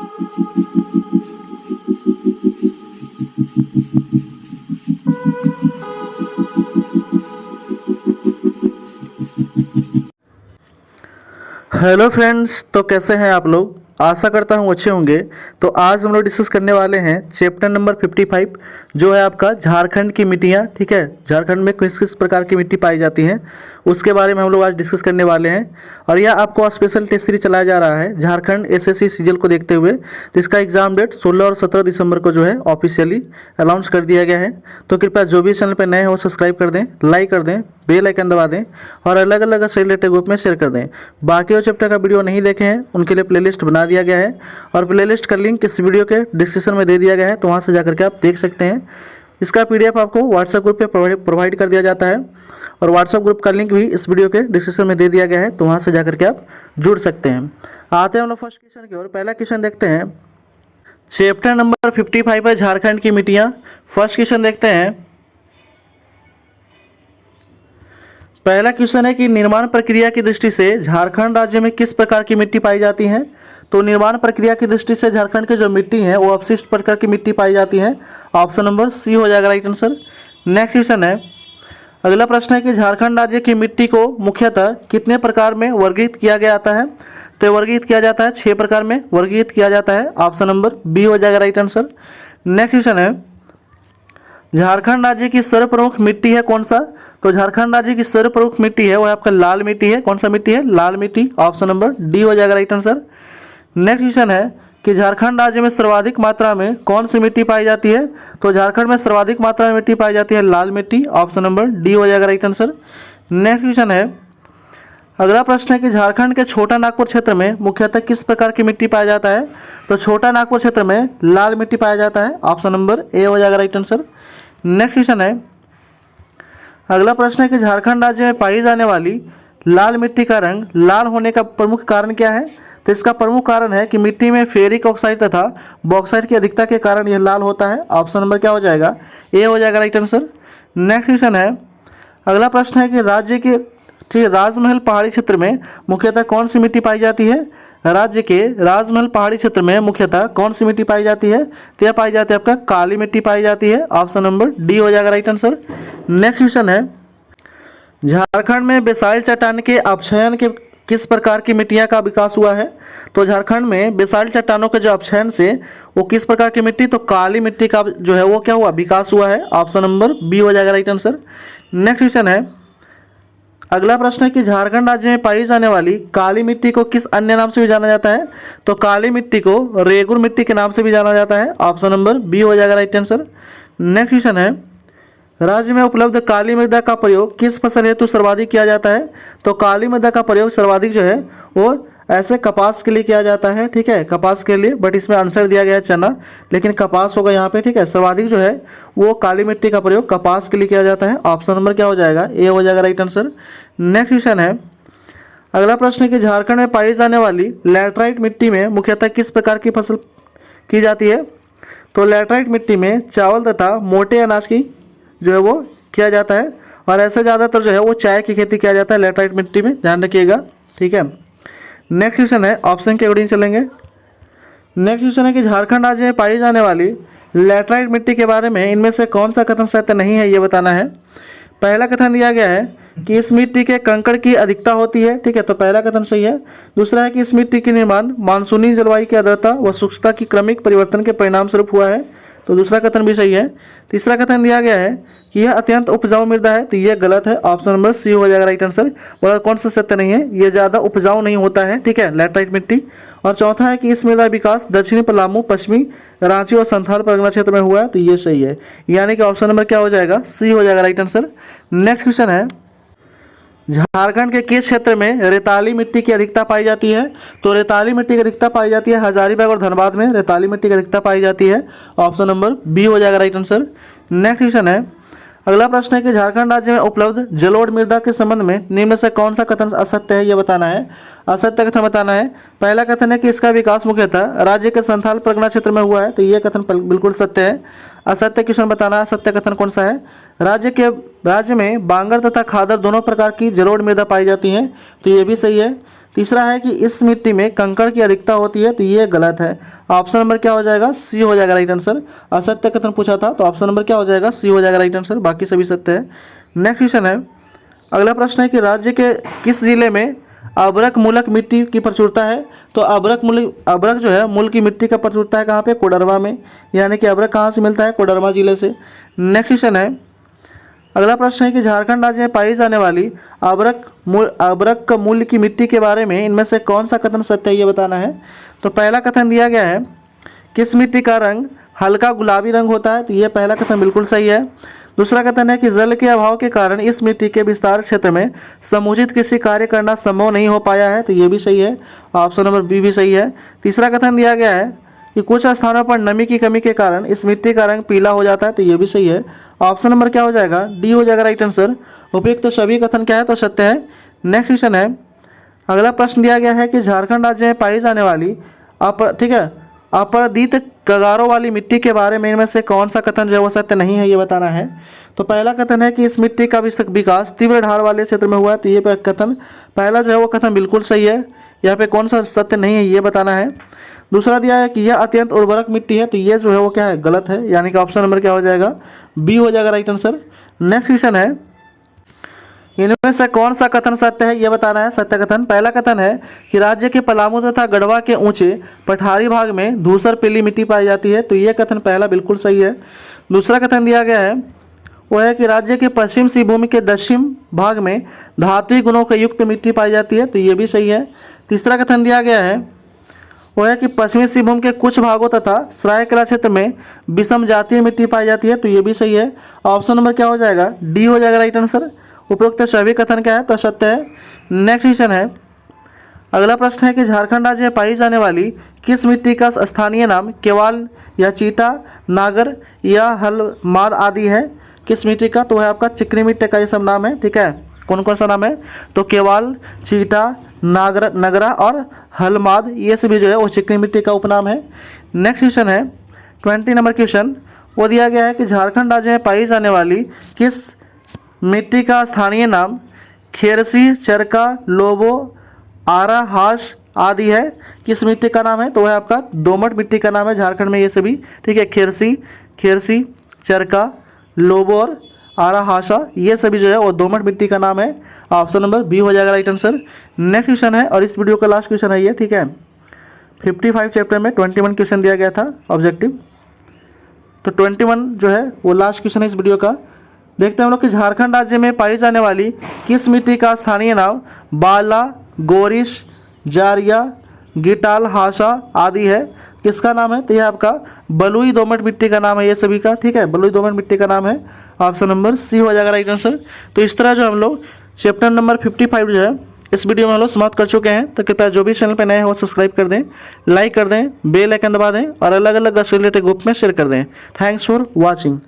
Hello friends, तो कैसे हैं आप लोग। आशा करता हूँ अच्छे होंगे। तो आज हम लोग डिस्कस करने वाले हैं चैप्टर नंबर 55 जो है आपका झारखंड की मिट्टियाँ। ठीक है, झारखंड में किस किस प्रकार की मिट्टी पाई जाती हैं उसके बारे में हम लोग आज डिस्कस करने वाले हैं। और यह आपको स्पेशल टेस्ट सीरीज चलाया जा रहा है झारखंड एसएससी सीजीएल को देखते हुए। तो इसका एग्जाम डेट 16 और 17 दिसंबर को जो है ऑफिशियली अनाउंस कर दिया गया है। तो कृपया जो भी चैनल पर नए हो सब्सक्राइब कर दें, लाइक कर दें, बेल आइकन दबा दें और अलग अलग से रिलेटेड ग्रुप में शेयर कर दें। बाकी और चैप्टर का वीडियो नहीं देखे हैं उनके लिए प्लेलिस्ट बना दिया गया है और प्लेलिस्ट का लिंक इस वीडियो के डिस्क्रिप्शन में दे दिया गया है, तो वहां से जाकर के आप देख सकते हैं। इसका पीडीएफ आपको व्हाट्सएप ग्रुप पे प्रोवाइड कर दिया जाता है और व्हाट्सएप ग्रुप का लिंक भी इस वीडियो के डिस्क्रिप्शन में दे दिया गया है, तो वहां से जाकर के आप जुड़ सकते हैं। आते हैं हम लोग फर्स्ट क्वेश्चन की ओर। पहला क्वेश्चन देखते हैं, चैप्टर नंबर 55 है झारखंड की मिट्टियाँ। फर्स्ट क्वेश्चन देखते हैं। पहला क्वेश्चन है कि निर्माण प्रक्रिया की दृष्टि से झारखंड राज्य में किस प्रकार की मिट्टी पाई जाती है। तो निर्माण प्रक्रिया की दृष्टि से झारखंड की जो मिट्टी है वो अपशिष्ट प्रकार की मिट्टी पाई जाती है। ऑप्शन नंबर सी हो जाएगा राइट आंसर। नेक्स्ट क्वेश्चन है, अगला प्रश्न है कि झारखंड राज्य की मिट्टी को मुख्यतः कितने प्रकार में वर्गीकृत किया गया आता है। तो वर्गीकृत किया जाता है 6 प्रकार में वर्गीकृत किया जाता है। ऑप्शन नंबर बी हो जाएगा राइट आंसर। नेक्स्ट क्वेश्चन है, झारखंड राज्य की सर्वप्रमुख मिट्टी है कौन सा। तो झारखंड राज्य की सर्वप्रमुख मिट्टी है वो आपका लाल मिट्टी है। कौन सा मिट्टी है, लाल मिट्टी। ऑप्शन नंबर डी हो जाएगा राइट आंसर। नेक्स्ट क्वेश्चन है कि झारखंड राज्य में सर्वाधिक मात्रा में कौन सी मिट्टी पाई जाती है। तो झारखंड में सर्वाधिक मात्रा में मिट्टी पाई जाती है लाल मिट्टी। ऑप्शन नंबर डी हो जाएगा राइट आंसर। नेक्स्ट क्वेश्चन है, अगला प्रश्न है कि झारखंड के छोटा नागपुर क्षेत्र में मुख्यतः किस प्रकार की मिट्टी पाया जाता है। तो छोटा नागपुर क्षेत्र में लाल मिट्टी पाया जाता है। ऑप्शन नंबर ए हो जाएगा राइट आंसर। नेक्स्ट क्वेश्चन है, अगला प्रश्न है कि झारखंड राज्य में पाई जाने वाली लाल मिट्टी का रंग लाल होने का प्रमुख कारण क्या है। तो इसका प्रमुख कारण है कि मिट्टी में फेरिक ऑक्साइड तथा बॉक्साइड की अधिकता के कारण यह लाल होता है। ऑप्शन नंबर क्या हो जाएगा, ए हो जाएगा राइट आंसर। नेक्स्ट क्वेश्चन है, अगला प्रश्न है कि राज्य के राजमहल पहाड़ी क्षेत्र में मुख्यतः कौन सी मिट्टी पाई जाती है। राज्य के राजमहल पहाड़ी क्षेत्र में मुख्यतः कौन सी मिट्टी पाई जाती है। तो यह पाई जाती है आपका काली मिट्टी पाई जाती है। ऑप्शन नंबर डी हो जाएगा राइट आंसर। नेक्स्ट क्वेश्चन है, झारखंड में बेसाइल चट्टान के अपक्षयन के किस प्रकार की मिट्टियां का विकास हुआ है। तो झारखंड में बेसाइल चट्टानों के जो अपक्षयन से वो किस प्रकार की मिट्टी, तो काली मिट्टी का जो है वो क्या हुआ, विकास हुआ है। ऑप्शन नंबर बी हो जाएगा राइट आंसर। नेक्स्ट क्वेश्चन है, अगला प्रश्न है कि झारखंड राज्य में पाई जाने वाली काली मिट्टी को किस अन्य नाम से भी जाना जाता है। तो काली मिट्टी को रेगुर मिट्टी के नाम से भी जाना जाता है। ऑप्शन नंबर बी हो जाएगा राइट आंसर। नेक्स्ट क्वेश्चन है, राज्य में उपलब्ध काली मृदा का प्रयोग किस फसल हेतु सर्वाधिक किया जाता है। तो काली मृदा का प्रयोग सर्वाधिक जो है वो ऐसे कपास के लिए किया जाता है। ठीक है, कपास के लिए, बट इसमें आंसर दिया गया है चना, लेकिन कपास होगा यहाँ पे। ठीक है, सर्वाधिक जो है वो काली मिट्टी का प्रयोग कपास के लिए किया जाता है। ऑप्शन नंबर क्या हो जाएगा, ए हो जाएगा राइट आंसर। नेक्स्ट क्वेश्चन है, अगला प्रश्न है कि झारखंड में पाई जाने वाली लैटराइट मिट्टी में मुख्यतः किस प्रकार की फसल की जाती है। तो लैटराइट मिट्टी में चावल तथा मोटे अनाज की जो है वो किया जाता है और ऐसे ज़्यादातर जो है वो चाय की खेती किया जाता है लैटराइट मिट्टी में, ध्यान रखिएगा। ठीक है, नेक्स्ट क्वेश्चन है, ऑप्शन के अकॉर्डिंग चलेंगे। नेक्स्ट क्वेश्चन है कि झारखंड राज्य में पाई जाने वाली लैटराइट मिट्टी के बारे में इनमें से कौन सा कथन सत्य नहीं है, ये बताना है। पहला कथन दिया गया है कि इस मिट्टी के कंकड़ की अधिकता होती है। ठीक है, तो पहला कथन सही है। दूसरा है कि इस मिट्टी के निर्माण मानसूनी जलवायु की आर्द्रता व सूक्ष्मता की क्रमिक परिवर्तन के परिणाम स्वरूप हुआ है, तो दूसरा कथन भी सही है। तीसरा कथन दिया गया है कि यह अत्यंत उपजाऊ मृदा है, तो यह गलत है। ऑप्शन नंबर सी हो जाएगा राइट आंसर। और कौन सा सत्य नहीं है, ये ज़्यादा उपजाऊ नहीं होता है। ठीक है, लैटराइट मिट्टी। और चौथा है कि इस मृदा विकास दक्षिणी पलामू, पश्चिमी रांची और संथाल परगना क्षेत्र में हुआ है, तो ये सही है। यानी कि ऑप्शन नंबर क्या हो जाएगा, सी हो जाएगा राइट आंसर। नेक्स्ट क्वेश्चन है, झारखंड के किस क्षेत्र में रेताली मिट्टी की अधिकता पाई जाती है। तो रेताली मिट्टी की अधिकता पाई जाती है हजारीबाग और धनबाद में रेताली मिट्टी की अधिकता पाई जाती है। ऑप्शन नंबर बी हो जाएगा राइट आंसर। नेक्स्ट क्वेश्चन है, अगला प्रश्न है कि झारखंड राज्य में उपलब्ध जलोढ़ मृदा के संबंध में निम्न से कौन सा कथन असत्य है, यह बताना है। असत्य कथन बताना है। पहला कथन है कि इसका विकास मुख्यतः राज्य के संथाल परगना क्षेत्र में हुआ है, तो यह कथन बिल्कुल सत्य है। असत्य क्वेश्चन बताना है, सत्य कथन कौन सा है। राज्य में बांगर तथा खादर दोनों प्रकार की जलोढ़ मृदा पाई जाती हैं, तो ये भी सही है। तीसरा है कि इस मिट्टी में कंकड़ की अधिकता होती है, तो ये गलत है। ऑप्शन नंबर क्या हो जाएगा, सी हो जाएगा राइट आंसर। असत्य कथन पूछा था तो ऑप्शन नंबर क्या हो जाएगा, सी हो जाएगा राइट आंसर, बाकी सभी सत्य है। नेक्स्ट क्वेश्चन है, अगला प्रश्न है कि राज्य के किस जिले में अभ्रक मूलक मिट्टी की प्रचुरता है। तो अभ्रक जो है मूल की मिट्टी का प्रचुरता है कहाँ पे, कोडरमा में, यानी कि अभ्रक कहाँ से मिलता है, कोडरमा जिले से। नेक्स्ट क्वेश्चन है, अगला प्रश्न है कि झारखंड राज्य में पाई जाने वाली अभ्रक मूल की मिट्टी के बारे में इनमें से कौन सा कथन सत्य है, ये बताना है। तो पहला कथन दिया गया है, किस मिट्टी का रंग हल्का गुलाबी रंग होता है, तो ये पहला कथन बिल्कुल सही है। दूसरा कथन है कि जल के अभाव के कारण इस मिट्टी के विस्तार क्षेत्र में समुचित कृषि कार्य करना संभव नहीं हो पाया है, तो ये भी सही है, ऑप्शन नंबर बी भी सही है। तीसरा कथन दिया गया है कि कुछ स्थानों पर नमी की कमी के कारण इस मिट्टी का रंग पीला हो जाता है, तो ये भी सही है, ऑप्शन नंबर क्या हो जाएगा, डी हो जाएगा राइट आंसर। उपयुक्त तो सभी कथन क्या है, तो सत्य है। नेक्स्ट क्वेश्चन है, अगला प्रश्न दिया गया है कि झारखंड राज्य में पाई जाने वाली अपरदित कगारों वाली मिट्टी के बारे में इनमें से कौन सा कथन जो है वो सत्य नहीं है, ये बताना है। तो पहला कथन है कि इस मिट्टी का विकास तीव्र ढाल वाले क्षेत्र में हुआ है, तो ये कथन पहला जो है वो कथन बिल्कुल सही है। यहाँ पे कौन सा सत्य नहीं है, ये बताना है। दूसरा दिया है कि यह अत्यंत उर्वरक मिट्टी है, तो ये जो है वो क्या है, गलत है, यानी कि ऑप्शन नंबर क्या हो जाएगा, बी हो जाएगा राइट आंसर। नेक्स्ट क्वेश्चन है, इनमें से कौन सा कथन सत्य है, यह बताना है। सत्य कथन, पहला कथन है कि राज्य के पलामू तथा गढ़वा के ऊंचे पठारी भाग में धूसर पीली मिट्टी पाई जाती है, तो यह कथन पहला बिल्कुल सही है। दूसरा कथन दिया गया है वो है कि राज्य के पश्चिम सिंहभूम के दक्षिण भाग में धात्विक गुणों के युक्त मिट्टी पाई जाती है, तो ये भी सही है। तीसरा कथन दिया गया है वो है कि पश्चिमी सिंहभूम के कुछ भागों तथा सरायकला क्षेत्र में विषम जातीय मिट्टी पाई जाती है, तो ये भी सही है, ऑप्शन नंबर क्या हो जाएगा, डी हो जाएगा राइट आंसर। उपरोक्त सभी कथन क्या है, तो सत्य है। नेक्स्ट क्वेश्चन है, अगला प्रश्न है कि झारखंड राज्य में पाई जाने वाली किस मिट्टी का स्थानीय नाम केवाल या चीटा, नागर या हलमाद आदि है। किस मिट्टी का, तो है आपका चिकनी मिट्टी का ये सब नाम है, ठीक है। कौन कौन सा नाम है, तो केवाल, चीटा, नगरा और हलमाद, ये सभी जो है वो चिकनी मिट्टी का उपनाम है। नेक्स्ट क्वेश्चन है 20 नंबर क्वेश्चन, वो दिया गया है कि झारखंड राज्य में पाई जाने वाली किस मिट्टी का स्थानीय नाम खेरसी, चरका, लोबो, आरा, हाश आदि है। किस मिट्टी का नाम है, तो वह आपका दोमट मिट्टी का नाम है झारखंड में, ये सभी, ठीक है। खेरसी, चरका, लोबो और आरा, हाशा, ये सभी जो है वो दोमट मिट्टी का नाम है, ऑप्शन नंबर बी हो जाएगा राइट आंसर। नेक्स्ट क्वेश्चन है, और इस वीडियो का लास्ट क्वेश्चन है ये, ठीक है। 55 चैप्टर में 21 क्वेश्चन दिया गया था ऑब्जेक्टिव, तो 21 जो है वो लास्ट क्वेश्चन है इस वीडियो का। देखते हैं हम लोग कि झारखंड राज्य में पाई जाने वाली किस मिट्टी का स्थानीय नाम बाला, गोरिश, जारिया, गिटाल, हाशा आदि है। किसका नाम है, तो यह आपका बलुई दोमट मिट्टी का नाम है, ये सभी का, ठीक है। बलुई दोमट मिट्टी का नाम है, ऑप्शन नंबर सी हो जाएगा राइट आंसर। तो इस तरह जो हम लोग चैप्टर नंबर 55 जो है इस वीडियो में हम लोग समाप्त कर चुके हैं। तो कृपया जो भी चैनल पर नए हैं वो सब्सक्राइब कर दें, लाइक कर दें, बेल आइकन दबा दें और अलग अलग रिलेटेड ग्रुप में शेयर कर दें। Thanks for watching.